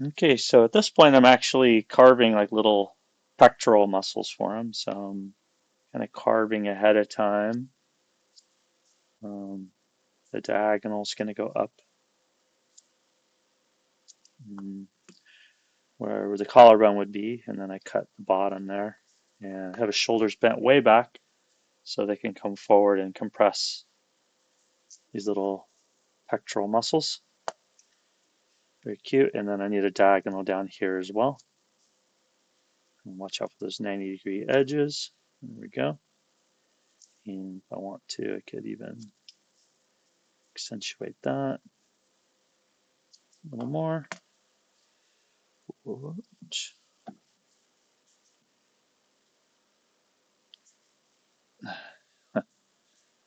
Okay, so at this point, I'm actually carving like little pectoral muscles for him. So I'm kind of carving ahead of time. Um, the diagonal is going to go up mm, where the collarbone would be, and then I cut the bottom there and have his shoulders bent way back so they can come forward and compress these little pectoral muscles. Very cute. And then I need a diagonal down here as well. And watch out for those 90-degree edges. There we go. And if I want to, I could even accentuate that a little more.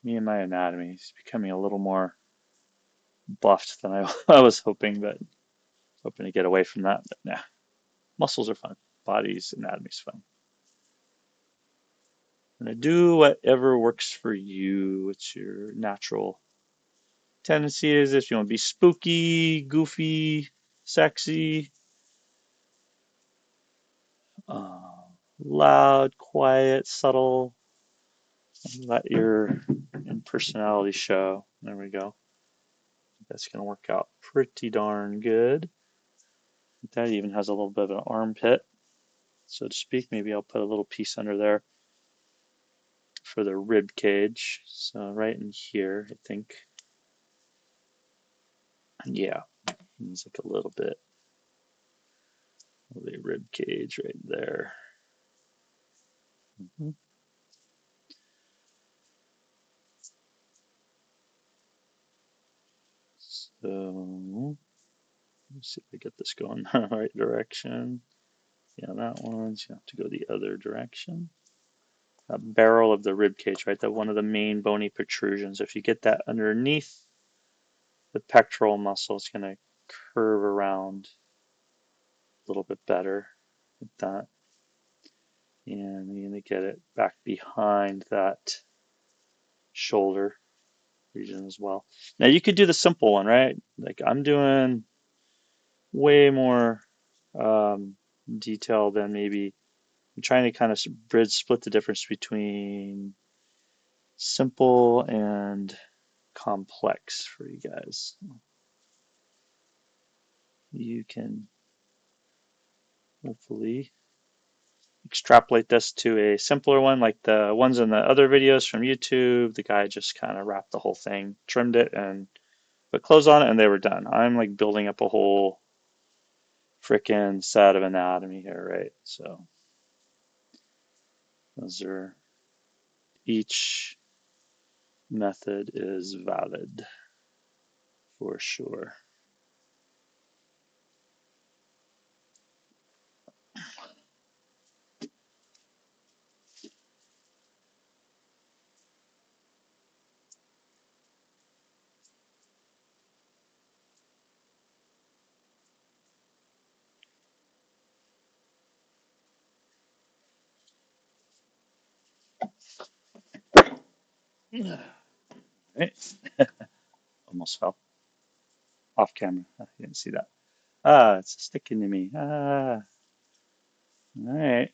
Me and my anatomy is becoming a little more buffed than I was hoping, but hoping to get away from that. But nah, muscles are fun. Body's anatomy's fun. And do whatever works for you. What's your natural tendency is if you want to be spooky, goofy, sexy, uh, loud, quiet, subtle. Let your personality show. There we go. That's going to work out pretty darn good. That even has a little bit of an armpit, so to speak. Maybe I'll put a little piece under there for the rib cage. So right in here, I think, yeah, it's like a little bit of the rib cage right there. Mm-hmm. So let's see if I get this going the right direction. Yeah, that one's you have to go the other direction. That barrel of the rib cage, right? That one of the main bony protrusions. If you get that underneath the pectoral muscle, it's going to curve around a little bit better like that. And you're going to get it back behind that shoulder region as well. Now you could do the simple one, right? Like I'm doing way more um, detail than maybe I'm trying to kind of bridge split the difference between simple and complex for you guys. You can hopefully extrapolate this to a simpler one like the ones in the other videos from YouTube. The guy just kind of wrapped the whole thing, trimmed it, and put clothes on it, and they were done. I'm like building up a whole freaking set of anatomy here, right? So those are each method is valid for sure. Right? Almost fell off camera. I didn't see that. Ah, it's sticking to me. Ah, all right.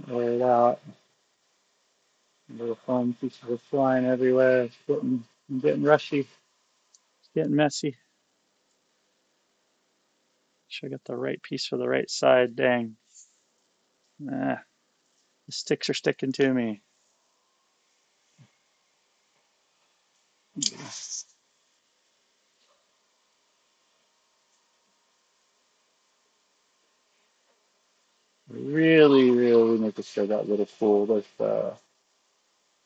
Wear it out. Little foam pieces are flying everywhere. Getting rushy. It's getting messy. Sure, I got the right piece for the right side. Dang. Ah, the sticks are sticking to me. Really, really making sure that little fold of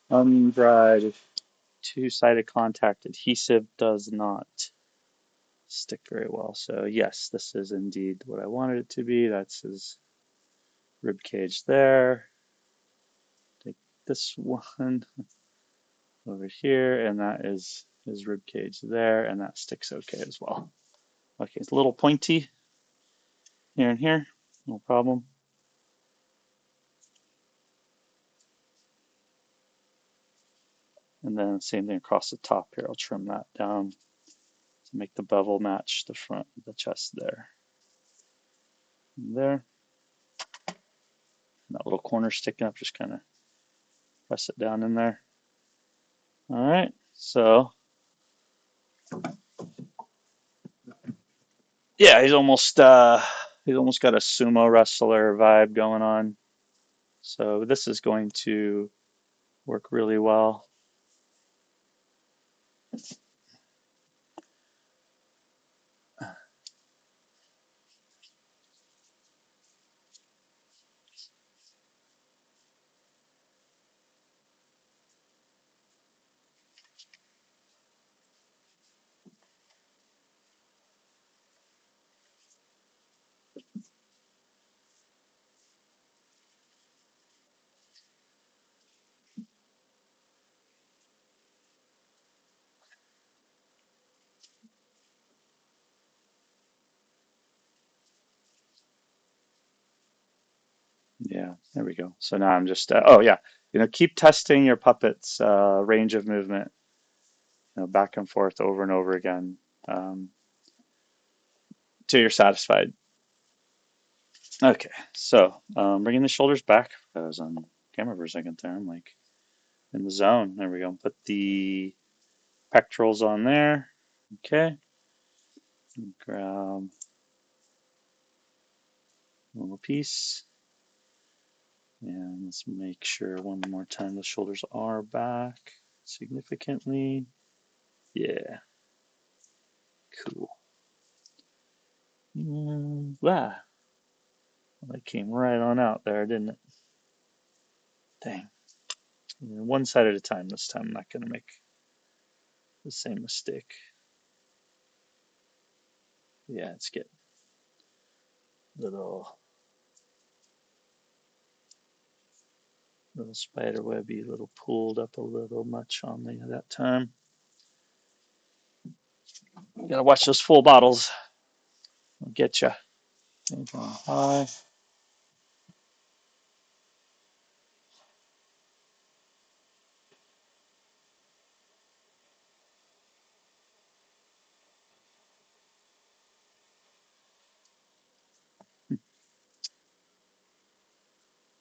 undried two-sided contact adhesive does not stick very well. So yes, this is indeed what I wanted it to be. That's his rib cage there. Take this one over here, and that is his rib cage there, and that sticks okay as well. Okay, it's a little pointy here and here, no problem. And then same thing across the top here. I'll trim that down to make the bevel match the front of the chest there. And there. And that little corner sticking up, just kind of press it down in there. All right, so yeah, he's almost got a sumo wrestler vibe going on. So this is going to work really well. Yeah, there we go. So now I'm just, oh yeah, keep testing your puppet's range of movement, back and forth over and over again, um, till you're satisfied. Okay, so bringing the shoulders back. I was on camera for a second there. I'm like in the zone. There we go. Put the pectorals on there. Okay, grab a little piece. And let's make sure one more time the shoulders are back significantly. Yeah, cool. Wow, that came right on out there, didn't it? Dang. One side at a time this time. I'm not going to make the same mistake. Yeah, let's get little spider webby, little pulled up a little much on me that time. You gotta watch those full bottles. I'll get you. High.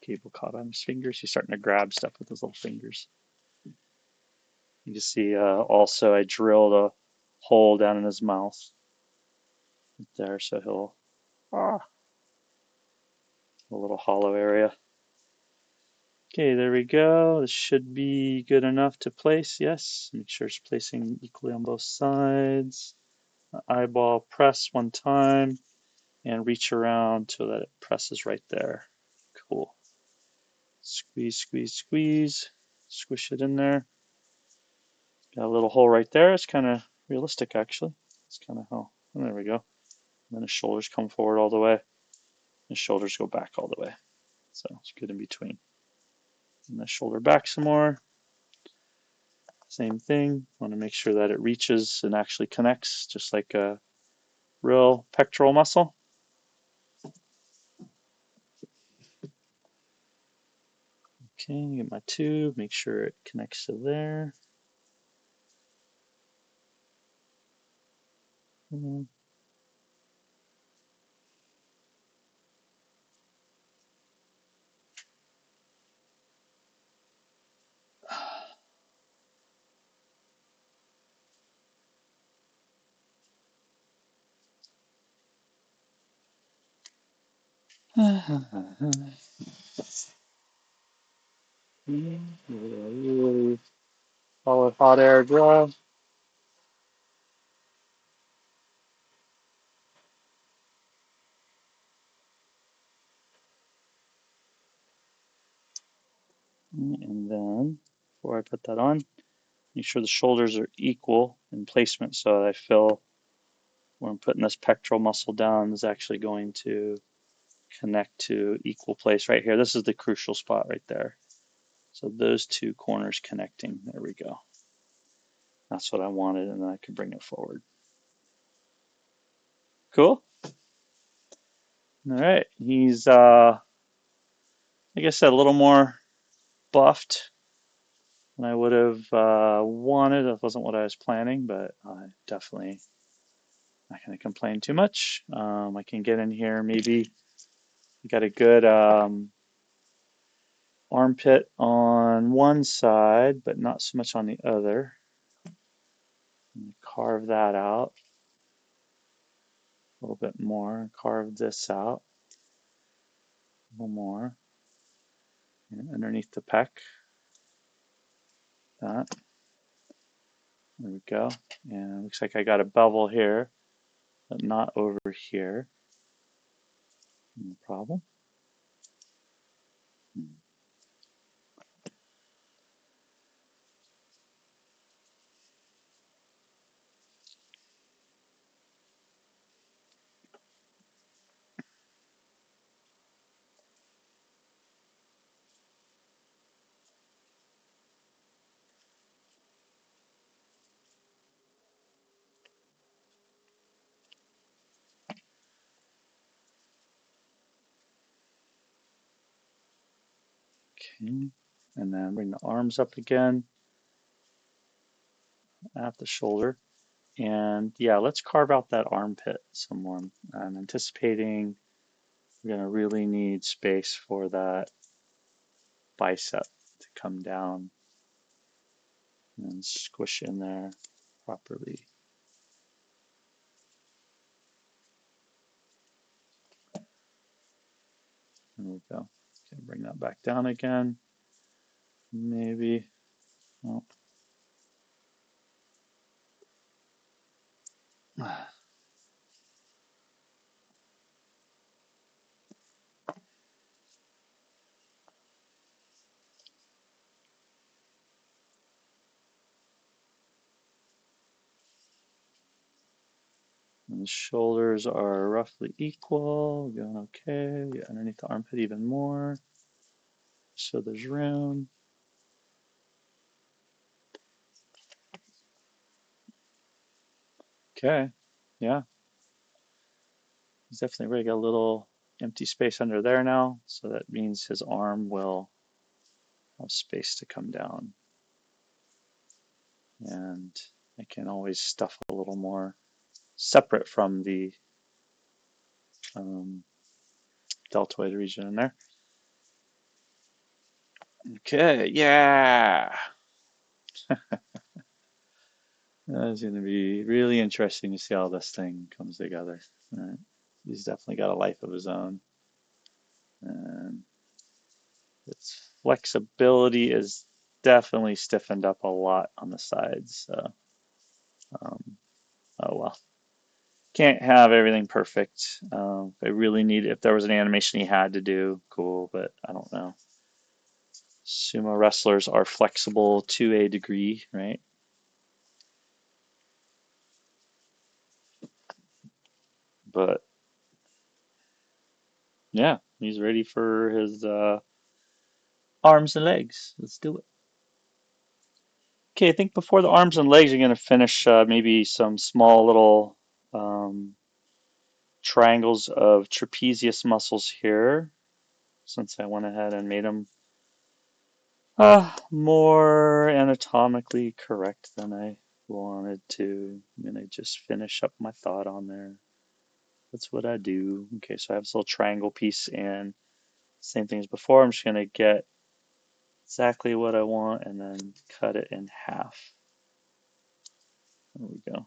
Cable caught on his fingers. He's starting to grab stuff with his little fingers. You can see also I drilled a hole down in his mouth there, so he'll a little hollow area. Okay, there we go. This should be good enough to place. Yes, make sure it's placing equally on both sides. Eyeball press one time and reach around so that it presses right there. Cool. Squeeze, squeeze, squeeze. Squish it in there. Got a little hole right there. It's kind of realistic, actually. It's kind of how. And there we go. And then his shoulders come forward all the way. His shoulders go back all the way. So it's good in between. And the shoulder back some more. Same thing. Want to make sure that it reaches and actually connects, just like a real pectoral muscle. Okay, get my tube. Make sure it connects to there. Really follow hot air draw. And then before I put that on, make sure the shoulders are equal in placement so that I feel where I'm putting this pectoral muscle down is actually going to connect to equal place right here. This is the crucial spot right there. So those two corners connecting. There we go. That's what I wanted, and then I can bring it forward. Cool. All right. He's, like I said, a little more buffed than I would have wanted. That wasn't what I was planning, but I definitely Not going to complain too much. I can get in here. Maybe got a good armpit on one side, but not so much on the other. Carve that out a little bit more. Carve this out a little more. And underneath the pec. That. There we go. And it looks like I got a bevel here, but not over here. No problem. Okay. And then bring the arms up again at the shoulder. And yeah, let's carve out that armpit some more. I'm anticipating we're going to really need space for that bicep to come down and squish in there properly. There we go. Okay, bring that back down again. Maybe. Well, and the shoulders are roughly equal. We're going okay. Underneath the armpit even more. So there's room. Okay. Yeah. He's definitely really got a little empty space under there now. So that means his arm will have space to come down. And I can always stuff a little more separate from the um, deltoid region in there. Okay, yeah. That's going to be really interesting to see how this thing comes together. All right. He's definitely got a life of his own. And its flexibility is definitely stiffened up a lot on the sides. So, um, oh well. Can't have everything perfect. I really need, if there was an animation he had to do, cool, but I don't know. Sumo wrestlers are flexible to a degree, right? But yeah, he's ready for his arms and legs. Let's do it. Okay, I think before the arms and legs, you're going to finish maybe some small little um, triangles of trapezius muscles here, since I went ahead and made them more anatomically correct than I wanted to. I'm going to just finish up my thought on there. That's what I do. Okay, so I have this little triangle piece, and same thing as before. I'm just going to get exactly what I want and then cut it in half. There we go.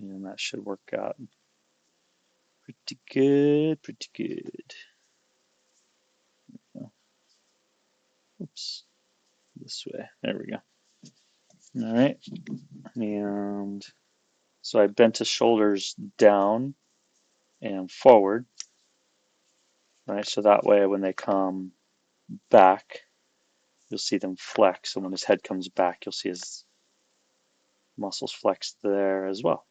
And that should work out pretty good, pretty good. Oh, oops, this way. There we go. All right. And so I bent his shoulders down and forward, right? So that way when they come back, you'll see them flex. And when his head comes back, you'll see his muscles flex there as well.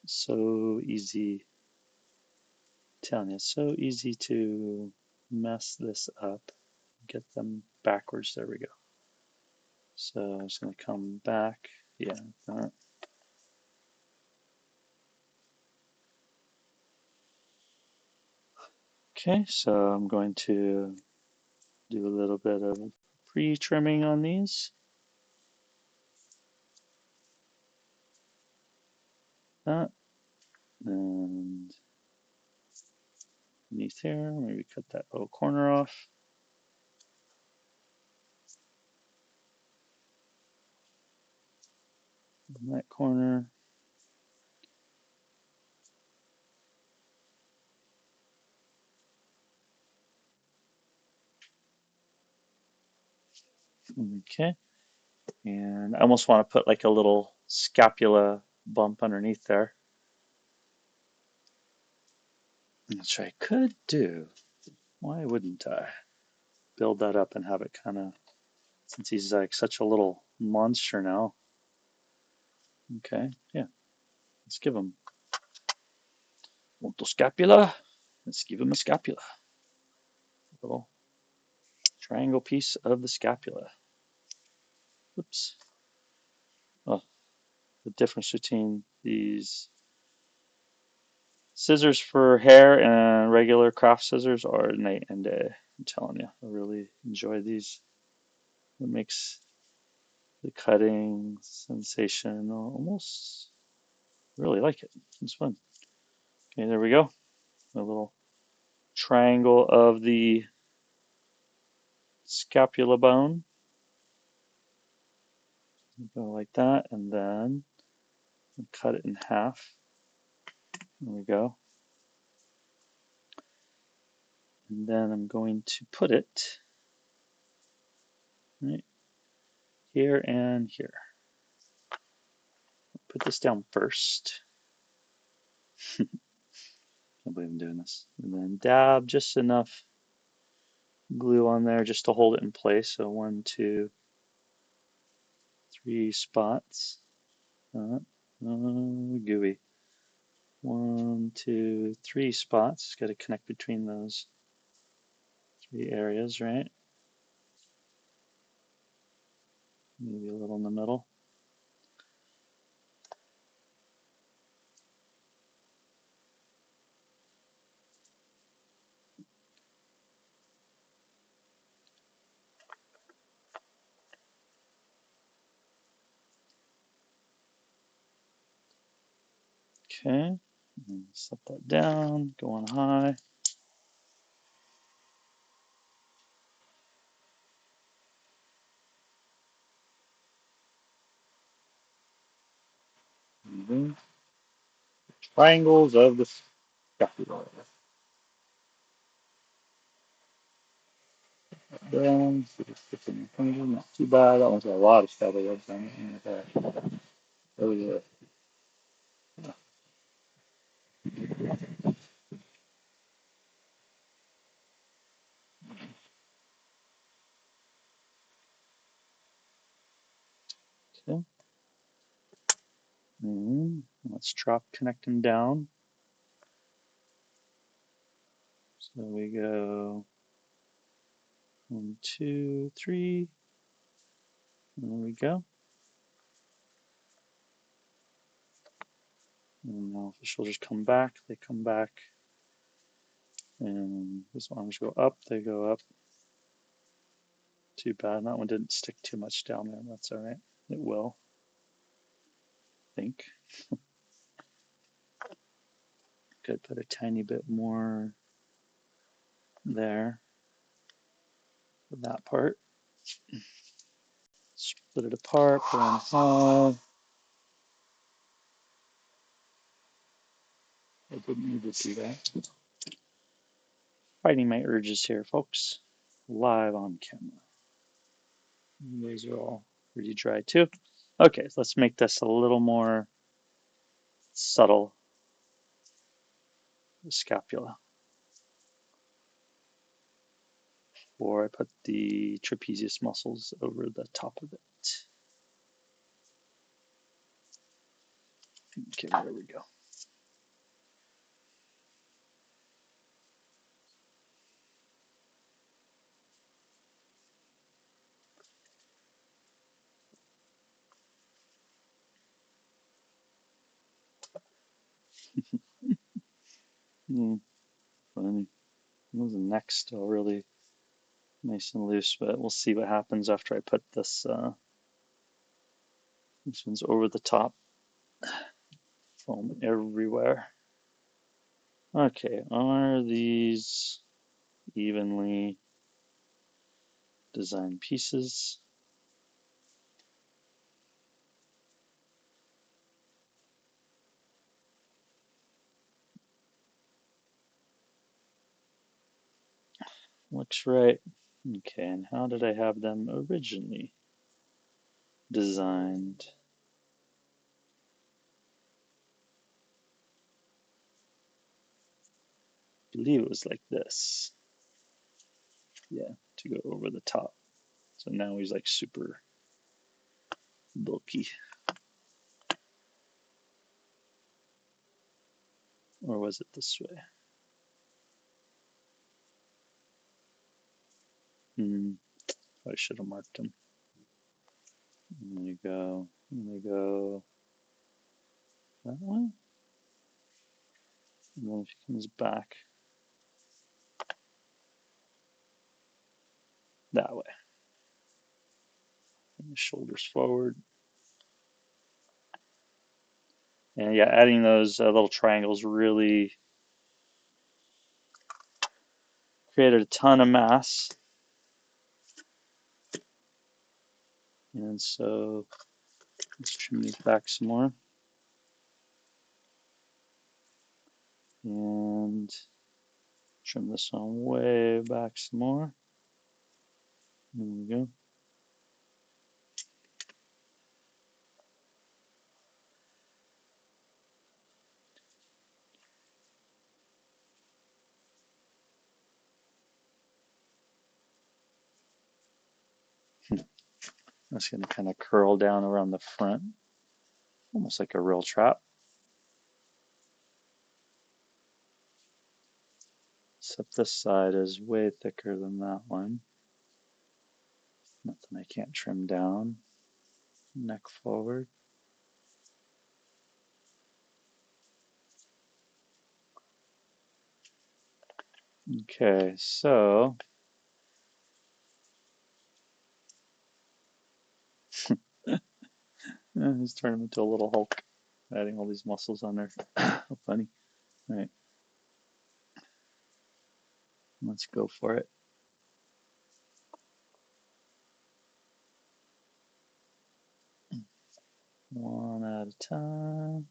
So easy. Telling you, so easy to mess this up. Get them backwards. There we go. So I'm just going to come back. Yeah, that. Okay, so I'm going to do a little bit of pre-trimming on these. that. And beneath here, maybe cut that little corner off. And that corner. Okay. And I almost want to put like a little scapula bump underneath there. Which I could do. Why wouldn't I? Build that up and have it kind of, since he's like such a little monster now. Okay, yeah, let's give him molto scapula. Let's give him a scapula. A little triangle piece of the scapula. Oops. Oh, the difference between these scissors for hair and regular craft scissors are night and day. I'm telling you, I really enjoy these. It makes the cutting sensation almost really like it. It's fun. Okay, there we go. A little triangle of the scapula bone. Go like that, and then cut it in half. There we go. And then I'm going to put it right here and here. Put this down first. I can't believe I'm doing this. And then dab just enough glue on there just to hold it in place. So 1, 2, 3 spots. Gooey. 1, 2, 3 spots. Got to connect between those 3 areas, right? Maybe a little in the middle. Okay, set that down, go on high. Mhm. Triangles of the scapula. Down, see if it fits in your finger, not too bad. That one's got a lot of scapula on it. Oh yeah. Okay. Let's drop, connect them down. So we go 1, 2, 3. There we go. And now the shoulders come back. They come back. And these arms go up. They go up. Too bad. That one didn't stick too much down there. That's all right. It will, I think. Could put a tiny bit more there for that part. Split it apart, put on high. I didn't need to do that. Fighting my urges here, folks. Live on camera. These are all pretty dry too. Okay, so let's make this a little more subtle. The scapula. Or I put the trapezius muscles over the top of it. Okay, there we go. Funny. The neck's still really nice and loose, but we'll see what happens after I put this. This one's over the top. Foam everywhere. Okay, are these evenly designed pieces? Looks right. Okay, and how did I have them originally designed? I believe it was like this. Yeah, to go over the top. So now he's like super bulky. Or was it this way? I should have marked him. There you go. There you go. That way. And then if he comes back that way. And the shoulders forward. And yeah, adding those little triangles really created a ton of mass. And so let's trim these back some more. And trim this one way back some more. There we go. That's going to kind of curl down around the front, almost like a real trap. Except this side is way thicker than that one. Nothing I can't trim down. Neck forward. Okay, so let's turn him into a little Hulk, adding all these muscles on there. How funny. All right, let's go for it. One at a time.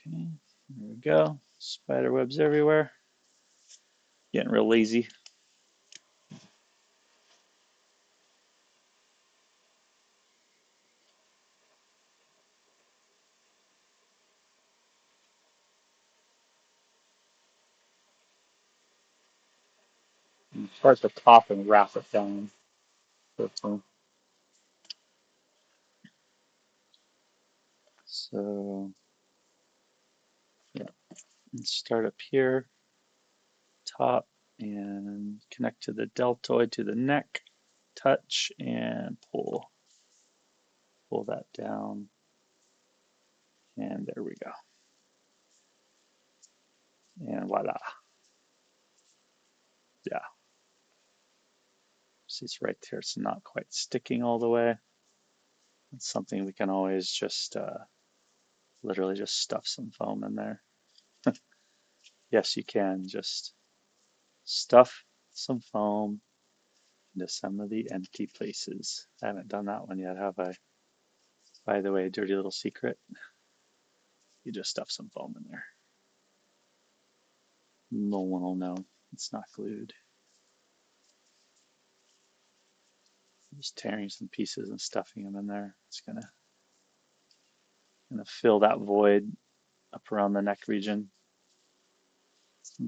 Okay, there we go. Spider webs everywhere. Getting real lazy. Start at the top and wrap it down. So yeah, let's start up here, top, and connect to the deltoid to the neck, touch, and pull. Pull that down, and there we go. And voila. Yeah, see it's right there. It's not quite sticking all the way. It's something we can always just literally just stuff some foam in there. Yes, you can just stuff some foam into some of the empty places. I haven't done that one yet, have I? By the way, dirty little secret. You just stuff some foam in there. No one will know. It's not glued. Just tearing some pieces and stuffing them in there. It's gonna fill that void up around the neck region.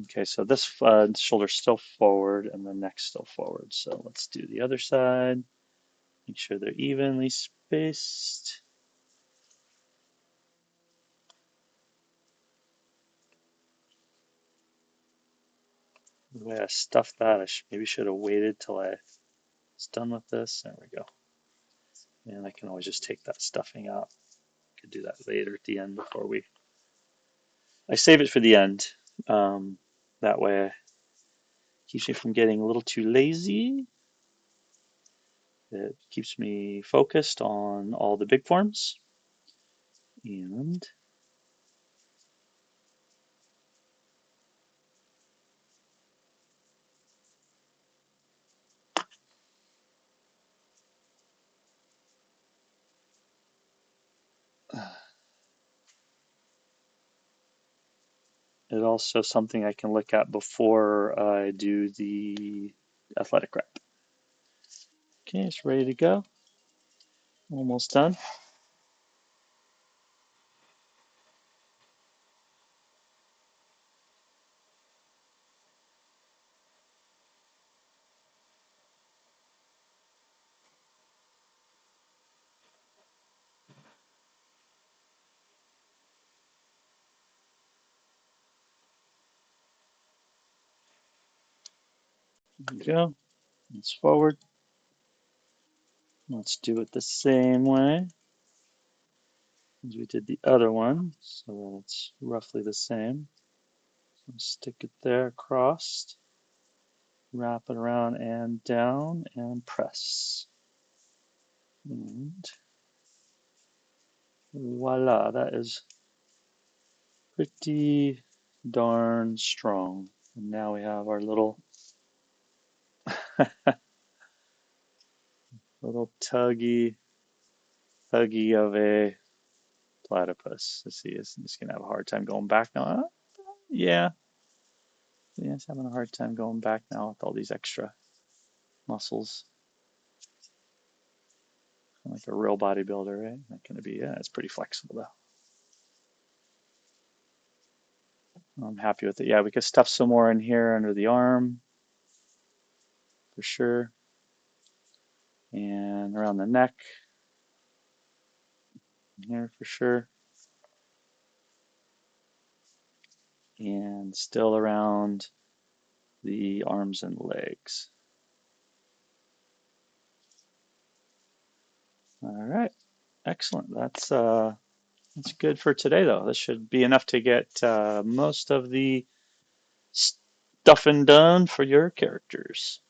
Okay, so this shoulder's still forward and the neck's still forward. So let's do the other side. Make sure they're evenly spaced. The way I stuffed that, maybe should have waited till I was done with this. There we go. And I can always just take that stuffing out. Could do that later at the end before we I save it for the end. Um, that way it keeps me from getting a little too lazy. It keeps me focused on all the big forms. And it also something I can look at before I do the athletic wrap. Okay, it's ready to go. Almost done. There we go. It's forward. Let's do it the same way as we did the other one, so that it's roughly the same. So stick it there across, wrap it around and down, and press. And voila, that is pretty darn strong. And now we have our little little tuggy of a platypus. Let's see, it's gonna have a hard time going back now. Yeah, yeah, it's having a hard time going back now with all these extra muscles. Like a real bodybuilder, right? Not gonna be, yeah, it's pretty flexible though. I'm happy with it. Yeah, we could stuff some more in here under the arm for sure, and around the neck here for sure, and still around the arms and legs. All right, excellent. That's good for today though. This should be enough to get most of the stuffing done for your characters.